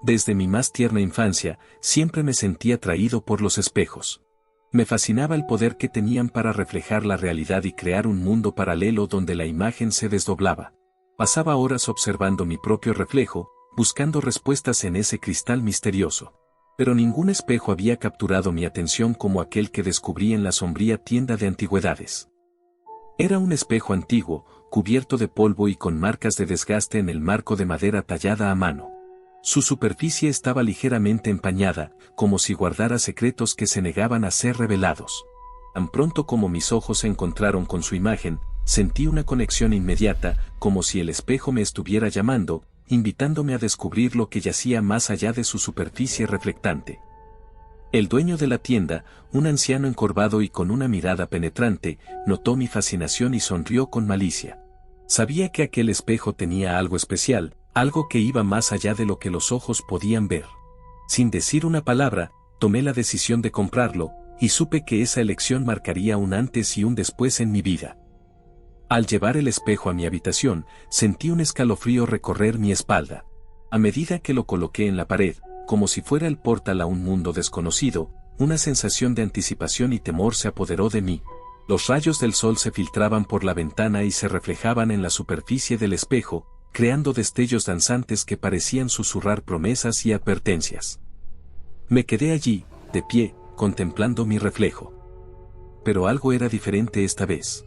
Desde mi más tierna infancia, siempre me sentí atraído por los espejos. Me fascinaba el poder que tenían para reflejar la realidad y crear un mundo paralelo donde la imagen se desdoblaba. Pasaba horas observando mi propio reflejo, buscando respuestas en ese cristal misterioso. Pero ningún espejo había capturado mi atención como aquel que descubrí en la sombría tienda de antigüedades. Era un espejo antiguo, cubierto de polvo y con marcas de desgaste en el marco de madera tallada a mano. Su superficie estaba ligeramente empañada, como si guardara secretos que se negaban a ser revelados. Tan pronto como mis ojos se encontraron con su imagen, sentí una conexión inmediata, como si el espejo me estuviera llamando, invitándome a descubrir lo que yacía más allá de su superficie reflectante. El dueño de la tienda, un anciano encorvado y con una mirada penetrante, notó mi fascinación y sonrió con malicia. Sabía que aquel espejo tenía algo especial, algo que iba más allá de lo que los ojos podían ver. Sin decir una palabra, tomé la decisión de comprarlo, y supe que esa elección marcaría un antes y un después en mi vida. Al llevar el espejo a mi habitación, sentí un escalofrío recorrer mi espalda. A medida que lo coloqué en la pared, como si fuera el portal a un mundo desconocido, una sensación de anticipación y temor se apoderó de mí. Los rayos del sol se filtraban por la ventana y se reflejaban en la superficie del espejo, creando destellos danzantes que parecían susurrar promesas y advertencias. Me quedé allí, de pie, contemplando mi reflejo. Pero algo era diferente esta vez.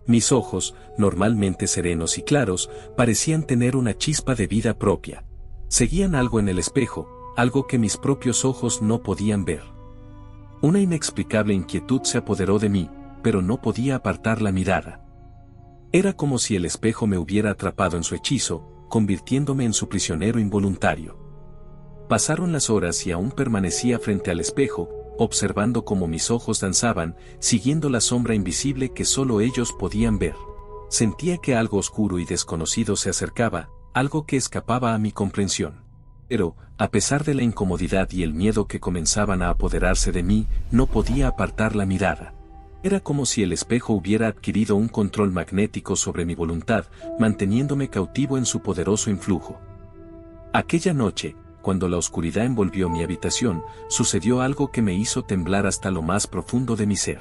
Mis ojos, normalmente serenos y claros, parecían tener una chispa de vida propia. Seguían algo en el espejo, algo que mis propios ojos no podían ver. Una inexplicable inquietud se apoderó de mí, pero no podía apartar la mirada. Era como si el espejo me hubiera atrapado en su hechizo, convirtiéndome en su prisionero involuntario. Pasaron las horas y aún permanecía frente al espejo, observando cómo mis ojos danzaban, siguiendo la sombra invisible que solo ellos podían ver. Sentía que algo oscuro y desconocido se acercaba, algo que escapaba a mi comprensión. Pero, a pesar de la incomodidad y el miedo que comenzaban a apoderarse de mí, no podía apartar la mirada. Era como si el espejo hubiera adquirido un control magnético sobre mi voluntad, manteniéndome cautivo en su poderoso influjo. Aquella noche, cuando la oscuridad envolvió mi habitación, sucedió algo que me hizo temblar hasta lo más profundo de mi ser.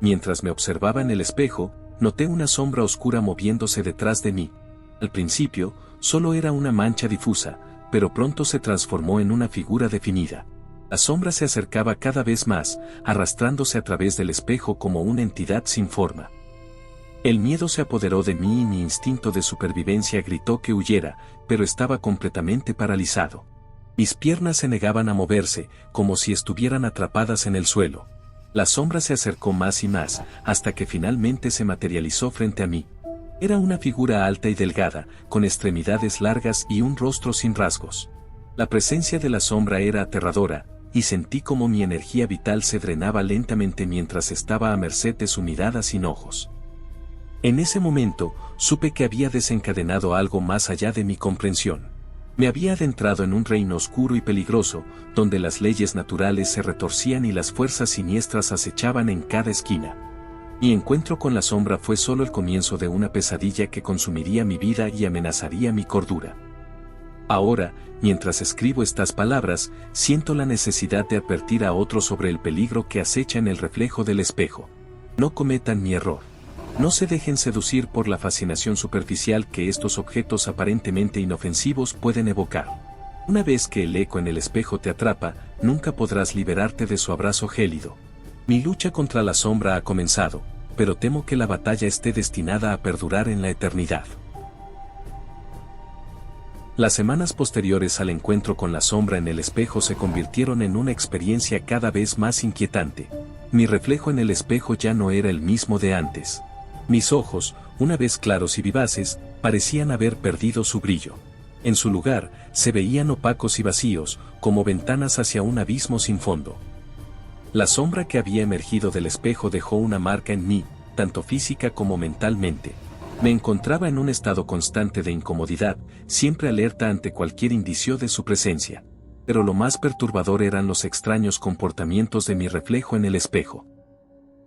Mientras me observaba en el espejo, noté una sombra oscura moviéndose detrás de mí. Al principio, solo era una mancha difusa, pero pronto se transformó en una figura definida. La sombra se acercaba cada vez más, arrastrándose a través del espejo como una entidad sin forma. El miedo se apoderó de mí y mi instinto de supervivencia gritó que huyera, pero estaba completamente paralizado. Mis piernas se negaban a moverse, como si estuvieran atrapadas en el suelo. La sombra se acercó más y más, hasta que finalmente se materializó frente a mí. Era una figura alta y delgada, con extremidades largas y un rostro sin rasgos. La presencia de la sombra era aterradora, y sentí como mi energía vital se drenaba lentamente mientras estaba a merced de su mirada sin ojos. En ese momento, supe que había desencadenado algo más allá de mi comprensión. Me había adentrado en un reino oscuro y peligroso, donde las leyes naturales se retorcían y las fuerzas siniestras acechaban en cada esquina. Mi encuentro con la sombra fue solo el comienzo de una pesadilla que consumiría mi vida y amenazaría mi cordura. Ahora, mientras escribo estas palabras, siento la necesidad de advertir a otros sobre el peligro que acecha en el reflejo del espejo. No cometan mi error. No se dejen seducir por la fascinación superficial que estos objetos aparentemente inofensivos pueden evocar. Una vez que el eco en el espejo te atrapa, nunca podrás liberarte de su abrazo gélido. Mi lucha contra la sombra ha comenzado, pero temo que la batalla esté destinada a perdurar en la eternidad. Las semanas posteriores al encuentro con la sombra en el espejo se convirtieron en una experiencia cada vez más inquietante. Mi reflejo en el espejo ya no era el mismo de antes. Mis ojos, una vez claros y vivaces, parecían haber perdido su brillo. En su lugar, se veían opacos y vacíos, como ventanas hacia un abismo sin fondo. La sombra que había emergido del espejo dejó una marca en mí, tanto física como mentalmente. Me encontraba en un estado constante de incomodidad, siempre alerta ante cualquier indicio de su presencia. Pero lo más perturbador eran los extraños comportamientos de mi reflejo en el espejo.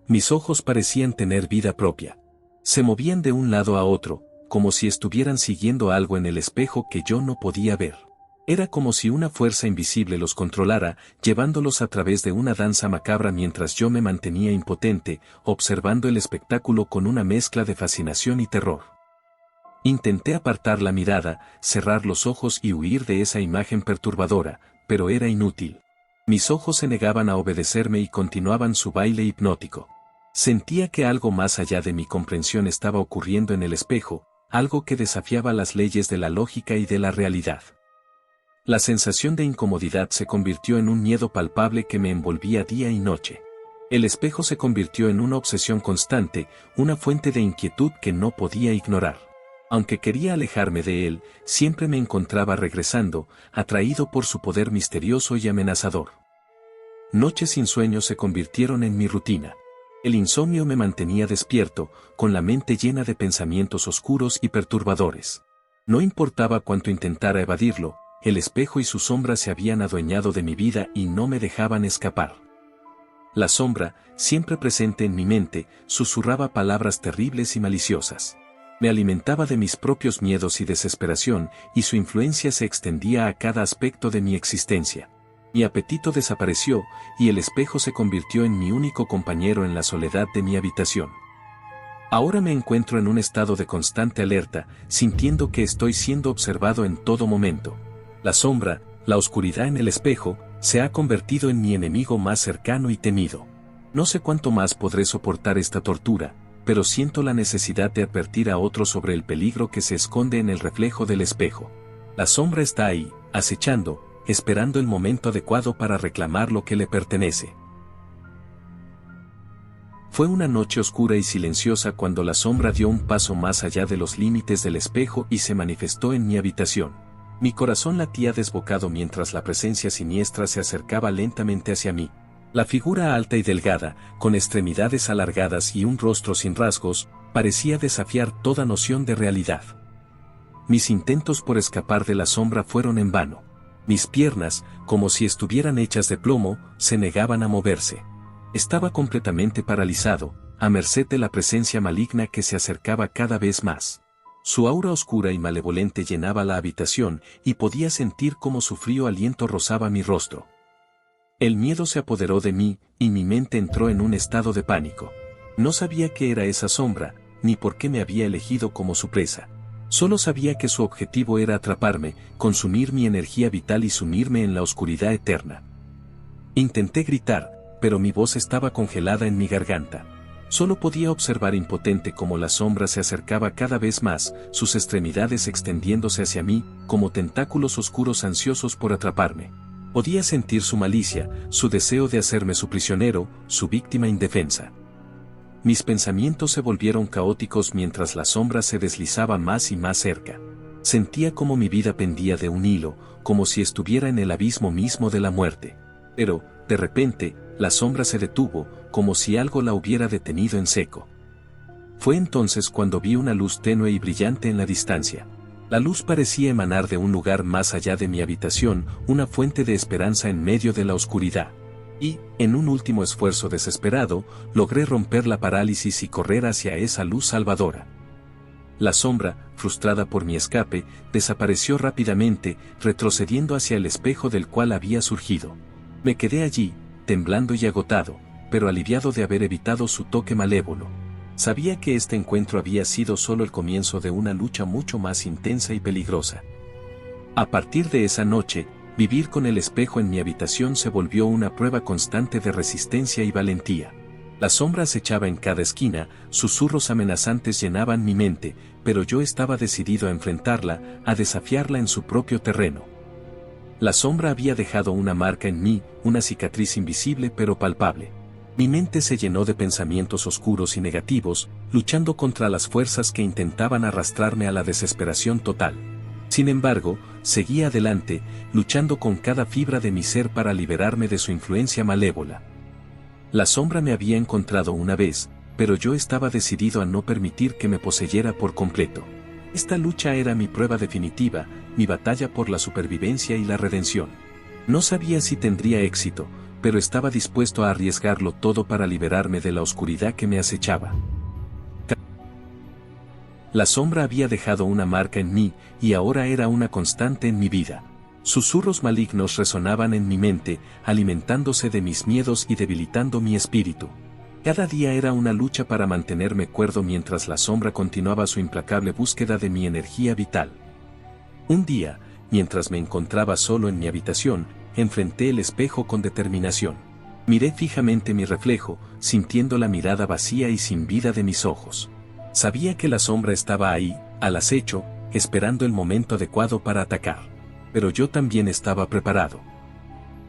Mis ojos parecían tener vida propia. Se movían de un lado a otro, como si estuvieran siguiendo algo en el espejo que yo no podía ver. Era como si una fuerza invisible los controlara, llevándolos a través de una danza macabra mientras yo me mantenía impotente, observando el espectáculo con una mezcla de fascinación y terror. Intenté apartar la mirada, cerrar los ojos y huir de esa imagen perturbadora, pero era inútil. Mis ojos se negaban a obedecerme y continuaban su baile hipnótico. Sentía que algo más allá de mi comprensión estaba ocurriendo en el espejo, algo que desafiaba las leyes de la lógica y de la realidad. La sensación de incomodidad se convirtió en un miedo palpable que me envolvía día y noche. El espejo se convirtió en una obsesión constante, una fuente de inquietud que no podía ignorar. Aunque quería alejarme de él, siempre me encontraba regresando, atraído por su poder misterioso y amenazador. Noches sin sueño se convirtieron en mi rutina. El insomnio me mantenía despierto, con la mente llena de pensamientos oscuros y perturbadores. No importaba cuánto intentara evadirlo, el espejo y su sombra se habían adueñado de mi vida y no me dejaban escapar. La sombra, siempre presente en mi mente, susurraba palabras terribles y maliciosas. Me alimentaba de mis propios miedos y desesperación, y su influencia se extendía a cada aspecto de mi existencia. Mi apetito desapareció, y el espejo se convirtió en mi único compañero en la soledad de mi habitación. Ahora me encuentro en un estado de constante alerta, sintiendo que estoy siendo observado en todo momento. La sombra, la oscuridad en el espejo, se ha convertido en mi enemigo más cercano y temido. No sé cuánto más podré soportar esta tortura, pero siento la necesidad de advertir a otros sobre el peligro que se esconde en el reflejo del espejo. La sombra está ahí, acechando, esperando el momento adecuado para reclamar lo que le pertenece. Fue una noche oscura y silenciosa cuando la sombra dio un paso más allá de los límites del espejo y se manifestó en mi habitación. Mi corazón latía desbocado mientras la presencia siniestra se acercaba lentamente hacia mí. La figura alta y delgada, con extremidades alargadas y un rostro sin rasgos, parecía desafiar toda noción de realidad. Mis intentos por escapar de la sombra fueron en vano. Mis piernas, como si estuvieran hechas de plomo, se negaban a moverse. Estaba completamente paralizado, a merced de la presencia maligna que se acercaba cada vez más. Su aura oscura y malevolente llenaba la habitación y podía sentir cómo su frío aliento rozaba mi rostro. El miedo se apoderó de mí y mi mente entró en un estado de pánico. No sabía qué era esa sombra, ni por qué me había elegido como su presa. Solo sabía que su objetivo era atraparme, consumir mi energía vital y sumirme en la oscuridad eterna. Intenté gritar, pero mi voz estaba congelada en mi garganta. Solo podía observar impotente cómo la sombra se acercaba cada vez más, sus extremidades extendiéndose hacia mí, como tentáculos oscuros ansiosos por atraparme. Podía sentir su malicia, su deseo de hacerme su prisionero, su víctima indefensa. Mis pensamientos se volvieron caóticos mientras la sombra se deslizaba más y más cerca. Sentía como mi vida pendía de un hilo, como si estuviera en el abismo mismo de la muerte. Pero, de repente, la sombra se detuvo, como si algo la hubiera detenido en seco. Fue entonces cuando vi una luz tenue y brillante en la distancia. La luz parecía emanar de un lugar más allá de mi habitación, una fuente de esperanza en medio de la oscuridad. Y, en un último esfuerzo desesperado, logré romper la parálisis y correr hacia esa luz salvadora. La sombra, frustrada por mi escape, desapareció rápidamente, retrocediendo hacia el espejo del cual había surgido. Me quedé allí, temblando y agotado, pero aliviado de haber evitado su toque malévolo. Sabía que este encuentro había sido solo el comienzo de una lucha mucho más intensa y peligrosa. A partir de esa noche, vivir con el espejo en mi habitación se volvió una prueba constante de resistencia y valentía. La sombra acechaba en cada esquina, susurros amenazantes llenaban mi mente, pero yo estaba decidido a enfrentarla, a desafiarla en su propio terreno. La sombra había dejado una marca en mí, una cicatriz invisible pero palpable. Mi mente se llenó de pensamientos oscuros y negativos, luchando contra las fuerzas que intentaban arrastrarme a la desesperación total. Sin embargo, seguía adelante, luchando con cada fibra de mi ser para liberarme de su influencia malévola. La sombra me había encontrado una vez, pero yo estaba decidido a no permitir que me poseyera por completo. Esta lucha era mi prueba definitiva, mi batalla por la supervivencia y la redención. No sabía si tendría éxito, pero estaba dispuesto a arriesgarlo todo para liberarme de la oscuridad que me acechaba. La sombra había dejado una marca en mí, y ahora era una constante en mi vida. Susurros malignos resonaban en mi mente, alimentándose de mis miedos y debilitando mi espíritu. Cada día era una lucha para mantenerme cuerdo mientras la sombra continuaba su implacable búsqueda de mi energía vital. Un día, mientras me encontraba solo en mi habitación, enfrenté el espejo con determinación. Miré fijamente mi reflejo, sintiendo la mirada vacía y sin vida de mis ojos. Sabía que la sombra estaba ahí, al acecho, esperando el momento adecuado para atacar. Pero yo también estaba preparado.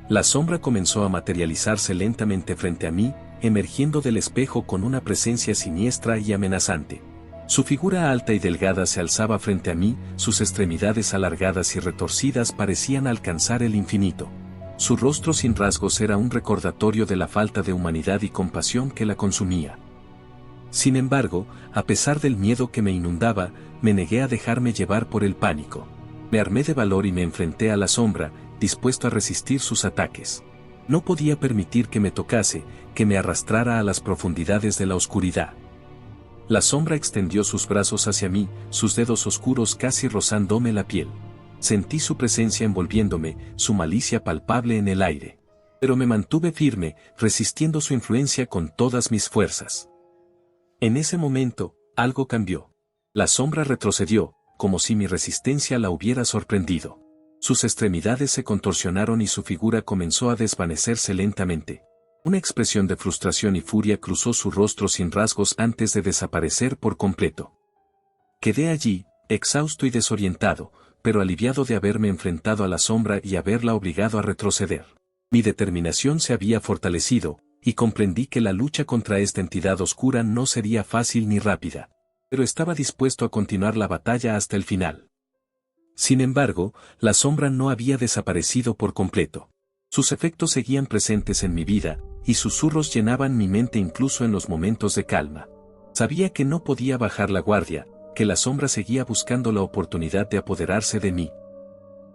La sombra comenzó a materializarse lentamente frente a mí, emergiendo del espejo con una presencia siniestra y amenazante. Su figura alta y delgada se alzaba frente a mí, sus extremidades alargadas y retorcidas parecían alcanzar el infinito. Su rostro sin rasgos era un recordatorio de la falta de humanidad y compasión que la consumía. Sin embargo, a pesar del miedo que me inundaba, me negué a dejarme llevar por el pánico. Me armé de valor y me enfrenté a la sombra, dispuesto a resistir sus ataques. No podía permitir que me tocase, que me arrastrara a las profundidades de la oscuridad. La sombra extendió sus brazos hacia mí, sus dedos oscuros casi rozándome la piel. Sentí su presencia envolviéndome, su malicia palpable en el aire. Pero me mantuve firme, resistiendo su influencia con todas mis fuerzas. En ese momento, algo cambió. La sombra retrocedió, como si mi resistencia la hubiera sorprendido. Sus extremidades se contorsionaron y su figura comenzó a desvanecerse lentamente. Una expresión de frustración y furia cruzó su rostro sin rasgos antes de desaparecer por completo. Quedé allí, exhausto y desorientado, pero aliviado de haberme enfrentado a la sombra y haberla obligado a retroceder. Mi determinación se había fortalecido, y comprendí que la lucha contra esta entidad oscura no sería fácil ni rápida. Pero estaba dispuesto a continuar la batalla hasta el final. Sin embargo, la sombra no había desaparecido por completo. Sus efectos seguían presentes en mi vida, y susurros llenaban mi mente incluso en los momentos de calma. Sabía que no podía bajar la guardia, que la sombra seguía buscando la oportunidad de apoderarse de mí.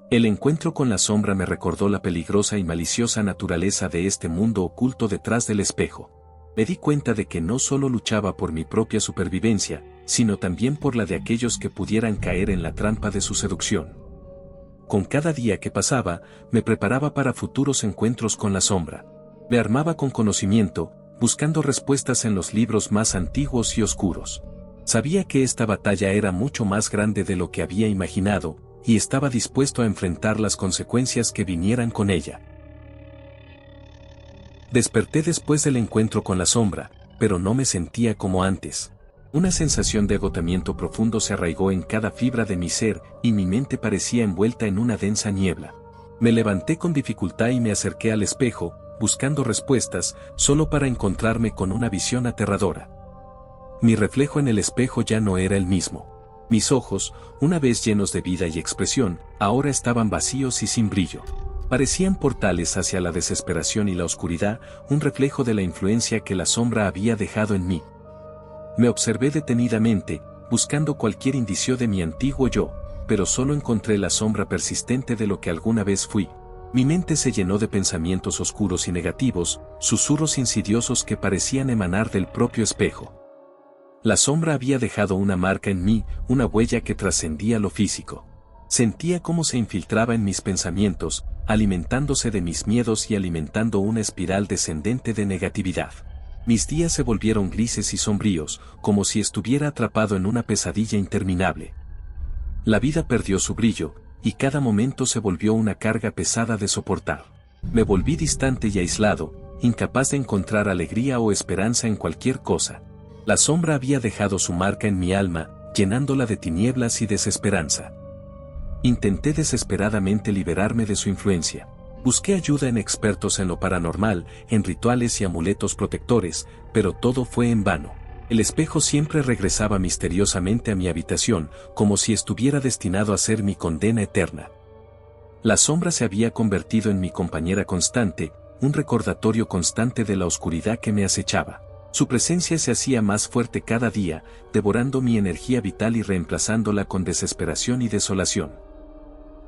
El encuentro con la sombra me recordó la peligrosa y maliciosa naturaleza de este mundo oculto detrás del espejo. Me di cuenta de que no solo luchaba por mi propia supervivencia, sino también por la de aquellos que pudieran caer en la trampa de su seducción. Con cada día que pasaba, me preparaba para futuros encuentros con la sombra. Me armaba con conocimiento, buscando respuestas en los libros más antiguos y oscuros. Sabía que esta batalla era mucho más grande de lo que había imaginado, y estaba dispuesto a enfrentar las consecuencias que vinieran con ella. Desperté después del encuentro con la sombra, pero no me sentía como antes. Una sensación de agotamiento profundo se arraigó en cada fibra de mi ser, y mi mente parecía envuelta en una densa niebla. Me levanté con dificultad y me acerqué al espejo, buscando respuestas, solo para encontrarme con una visión aterradora. Mi reflejo en el espejo ya no era el mismo. Mis ojos, una vez llenos de vida y expresión, ahora estaban vacíos y sin brillo. Parecían portales hacia la desesperación y la oscuridad, un reflejo de la influencia que la sombra había dejado en mí. Me observé detenidamente, buscando cualquier indicio de mi antiguo yo, pero solo encontré la sombra persistente de lo que alguna vez fui. Mi mente se llenó de pensamientos oscuros y negativos, susurros insidiosos que parecían emanar del propio espejo. La sombra había dejado una marca en mí, una huella que trascendía lo físico. Sentía cómo se infiltraba en mis pensamientos, alimentándose de mis miedos y alimentando una espiral descendente de negatividad. Mis días se volvieron grises y sombríos, como si estuviera atrapado en una pesadilla interminable. La vida perdió su brillo, y cada momento se volvió una carga pesada de soportar. Me volví distante y aislado, incapaz de encontrar alegría o esperanza en cualquier cosa. La sombra había dejado su marca en mi alma, llenándola de tinieblas y desesperanza. Intenté desesperadamente liberarme de su influencia. Busqué ayuda en expertos en lo paranormal, en rituales y amuletos protectores, pero todo fue en vano. El espejo siempre regresaba misteriosamente a mi habitación, como si estuviera destinado a ser mi condena eterna. La sombra se había convertido en mi compañera constante, un recordatorio constante de la oscuridad que me acechaba. Su presencia se hacía más fuerte cada día, devorando mi energía vital y reemplazándola con desesperación y desolación.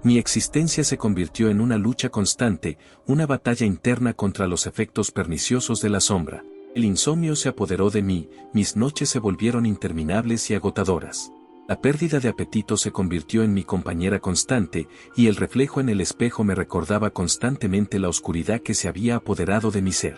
Mi existencia se convirtió en una lucha constante, una batalla interna contra los efectos perniciosos de la sombra. El insomnio se apoderó de mí, mis noches se volvieron interminables y agotadoras. La pérdida de apetito se convirtió en mi compañera constante, y el reflejo en el espejo me recordaba constantemente la oscuridad que se había apoderado de mi ser.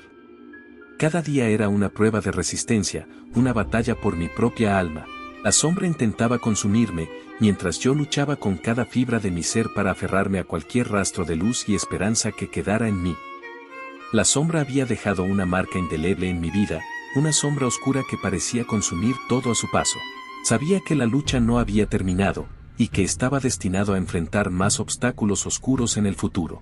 Cada día era una prueba de resistencia, una batalla por mi propia alma. La sombra intentaba consumirme, mientras yo luchaba con cada fibra de mi ser para aferrarme a cualquier rastro de luz y esperanza que quedara en mí. La sombra había dejado una marca indeleble en mi vida, una sombra oscura que parecía consumir todo a su paso. Sabía que la lucha no había terminado, y que estaba destinado a enfrentar más obstáculos oscuros en el futuro.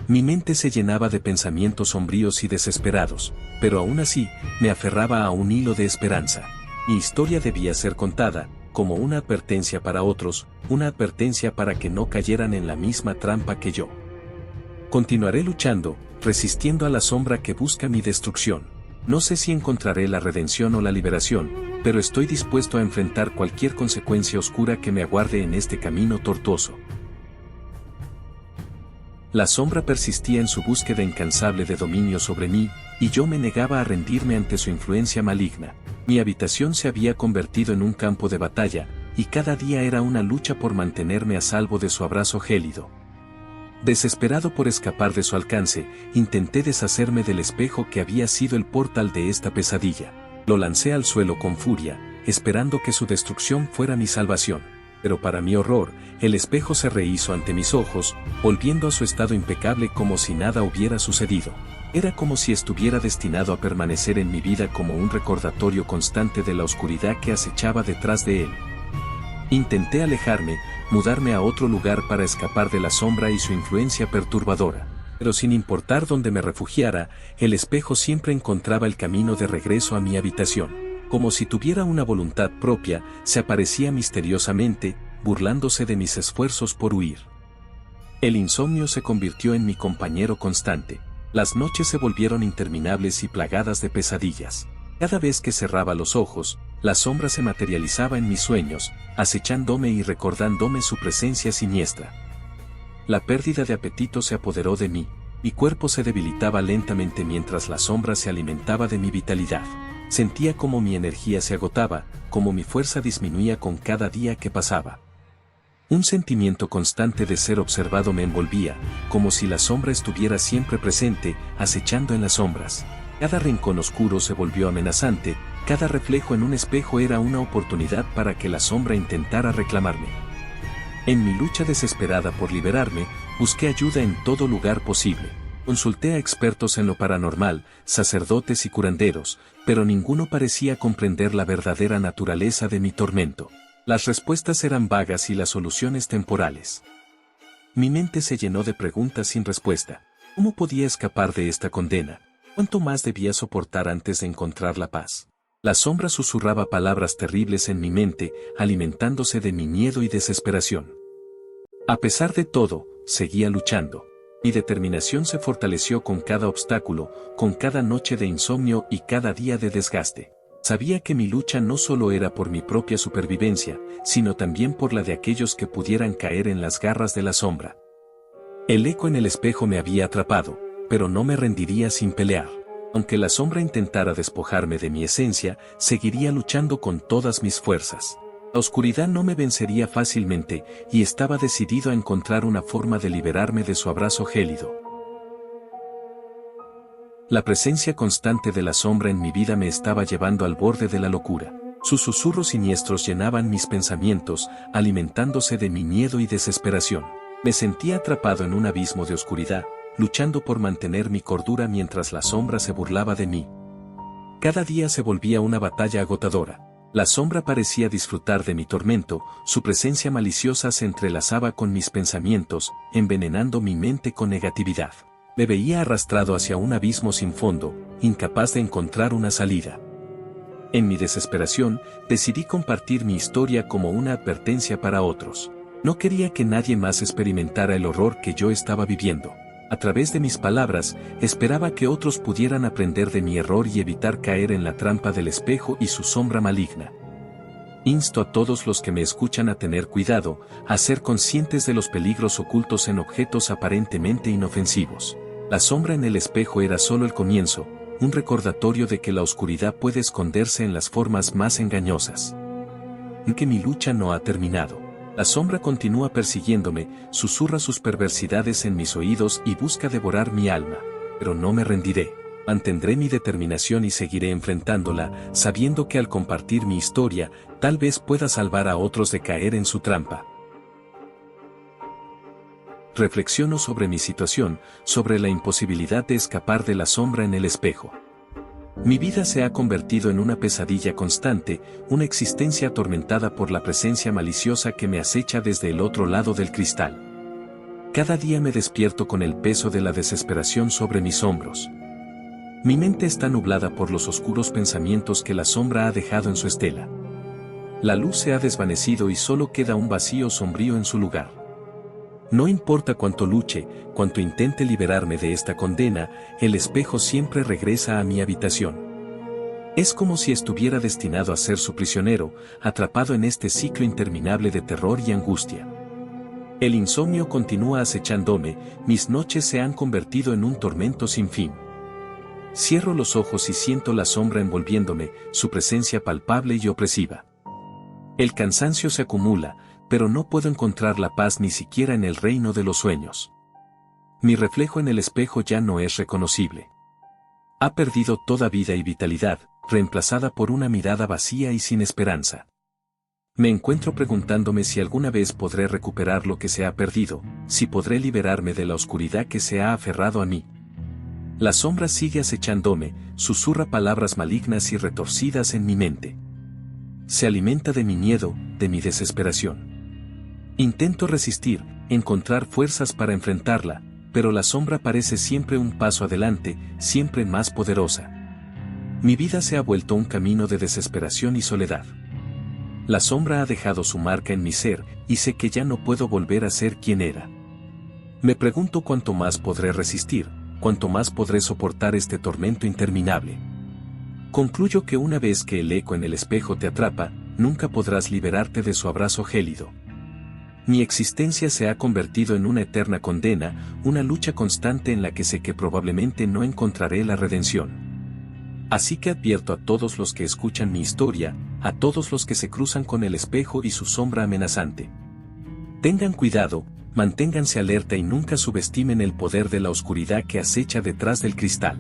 Mi mente se llenaba de pensamientos sombríos y desesperados, pero aún así, me aferraba a un hilo de esperanza. Mi historia debía ser contada, como una advertencia para otros, una advertencia para que no cayeran en la misma trampa que yo. Continuaré luchando, resistiendo a la sombra que busca mi destrucción. No sé si encontraré la redención o la liberación, pero estoy dispuesto a enfrentar cualquier consecuencia oscura que me aguarde en este camino tortuoso. La sombra persistía en su búsqueda incansable de dominio sobre mí, y yo me negaba a rendirme ante su influencia maligna. Mi habitación se había convertido en un campo de batalla, y cada día era una lucha por mantenerme a salvo de su abrazo gélido. Desesperado por escapar de su alcance, intenté deshacerme del espejo que había sido el portal de esta pesadilla. Lo lancé al suelo con furia, esperando que su destrucción fuera mi salvación. Pero para mi horror, el espejo se rehízo ante mis ojos, volviendo a su estado impecable como si nada hubiera sucedido. Era como si estuviera destinado a permanecer en mi vida como un recordatorio constante de la oscuridad que acechaba detrás de él. Intenté alejarme, mudarme a otro lugar para escapar de la sombra y su influencia perturbadora. Pero sin importar dónde me refugiara, el espejo siempre encontraba el camino de regreso a mi habitación. Como si tuviera una voluntad propia, se aparecía misteriosamente, burlándose de mis esfuerzos por huir. El insomnio se convirtió en mi compañero constante. Las noches se volvieron interminables y plagadas de pesadillas. Cada vez que cerraba los ojos, la sombra se materializaba en mis sueños, acechándome y recordándome su presencia siniestra. La pérdida de apetito se apoderó de mí. Mi cuerpo se debilitaba lentamente mientras la sombra se alimentaba de mi vitalidad. Sentía como mi energía se agotaba, como mi fuerza disminuía con cada día que pasaba. Un sentimiento constante de ser observado me envolvía, como si la sombra estuviera siempre presente, acechando en las sombras. Cada rincón oscuro se volvió amenazante, cada reflejo en un espejo era una oportunidad para que la sombra intentara reclamarme. En mi lucha desesperada por liberarme, busqué ayuda en todo lugar posible. Consulté a expertos en lo paranormal, sacerdotes y curanderos, pero ninguno parecía comprender la verdadera naturaleza de mi tormento. Las respuestas eran vagas y las soluciones temporales. Mi mente se llenó de preguntas sin respuesta. ¿Cómo podía escapar de esta condena? ¿Cuánto más debía soportar antes de encontrar la paz? La sombra susurraba palabras terribles en mi mente, alimentándose de mi miedo y desesperación. A pesar de todo, seguía luchando. Mi determinación se fortaleció con cada obstáculo, con cada noche de insomnio y cada día de desgaste. Sabía que mi lucha no solo era por mi propia supervivencia, sino también por la de aquellos que pudieran caer en las garras de la sombra. El eco en el espejo me había atrapado, pero no me rendiría sin pelear. Aunque la sombra intentara despojarme de mi esencia, seguiría luchando con todas mis fuerzas. La oscuridad no me vencería fácilmente, y estaba decidido a encontrar una forma de liberarme de su abrazo gélido. La presencia constante de la sombra en mi vida me estaba llevando al borde de la locura. Sus susurros siniestros llenaban mis pensamientos, alimentándose de mi miedo y desesperación. Me sentía atrapado en un abismo de oscuridad, luchando por mantener mi cordura mientras la sombra se burlaba de mí. Cada día se volvía una batalla agotadora. La sombra parecía disfrutar de mi tormento, su presencia maliciosa se entrelazaba con mis pensamientos, envenenando mi mente con negatividad. Me veía arrastrado hacia un abismo sin fondo, incapaz de encontrar una salida. En mi desesperación, decidí compartir mi historia como una advertencia para otros. No quería que nadie más experimentara el horror que yo estaba viviendo. A través de mis palabras, esperaba que otros pudieran aprender de mi error y evitar caer en la trampa del espejo y su sombra maligna. Insto a todos los que me escuchan a tener cuidado, a ser conscientes de los peligros ocultos en objetos aparentemente inofensivos. La sombra en el espejo era solo el comienzo, un recordatorio de que la oscuridad puede esconderse en las formas más engañosas. que mi lucha no ha terminado. La sombra continúa persiguiéndome, susurra sus perversidades en mis oídos y busca devorar mi alma. Pero no me rendiré. Mantendré mi determinación y seguiré enfrentándola, sabiendo que al compartir mi historia, tal vez pueda salvar a otros de caer en su trampa. Reflexiono sobre mi situación, sobre la imposibilidad de escapar de la sombra en el espejo. Mi vida se ha convertido en una pesadilla constante, una existencia atormentada por la presencia maliciosa que me acecha desde el otro lado del cristal. Cada día me despierto con el peso de la desesperación sobre mis hombros. Mi mente está nublada por los oscuros pensamientos que la sombra ha dejado en su estela. La luz se ha desvanecido y solo queda un vacío sombrío en su lugar. No importa cuánto luche, cuánto intente liberarme de esta condena, el espejo siempre regresa a mi habitación. Es como si estuviera destinado a ser su prisionero, atrapado en este ciclo interminable de terror y angustia. El insomnio continúa acechándome, mis noches se han convertido en un tormento sin fin. Cierro los ojos y siento la sombra envolviéndome, su presencia palpable y opresiva. El cansancio se acumula, pero no puedo encontrar la paz ni siquiera en el reino de los sueños. Mi reflejo en el espejo ya no es reconocible. Ha perdido toda vida y vitalidad, reemplazada por una mirada vacía y sin esperanza. Me encuentro preguntándome si alguna vez podré recuperar lo que se ha perdido, si podré liberarme de la oscuridad que se ha aferrado a mí. La sombra sigue acechándome, susurra palabras malignas y retorcidas en mi mente. Se alimenta de mi miedo, de mi desesperación. Intento resistir, encontrar fuerzas para enfrentarla, pero la sombra parece siempre un paso adelante, siempre más poderosa. Mi vida se ha vuelto un camino de desesperación y soledad. La sombra ha dejado su marca en mi ser, y sé que ya no puedo volver a ser quien era. Me pregunto cuánto más podré resistir, cuánto más podré soportar este tormento interminable. Concluyo que una vez que el eco en el espejo te atrapa, nunca podrás liberarte de su abrazo gélido. Mi existencia se ha convertido en una eterna condena, una lucha constante en la que sé que probablemente no encontraré la redención. Así que advierto a todos los que escuchan mi historia, a todos los que se cruzan con el espejo y su sombra amenazante. Tengan cuidado, manténganse alerta y nunca subestimen el poder de la oscuridad que acecha detrás del cristal.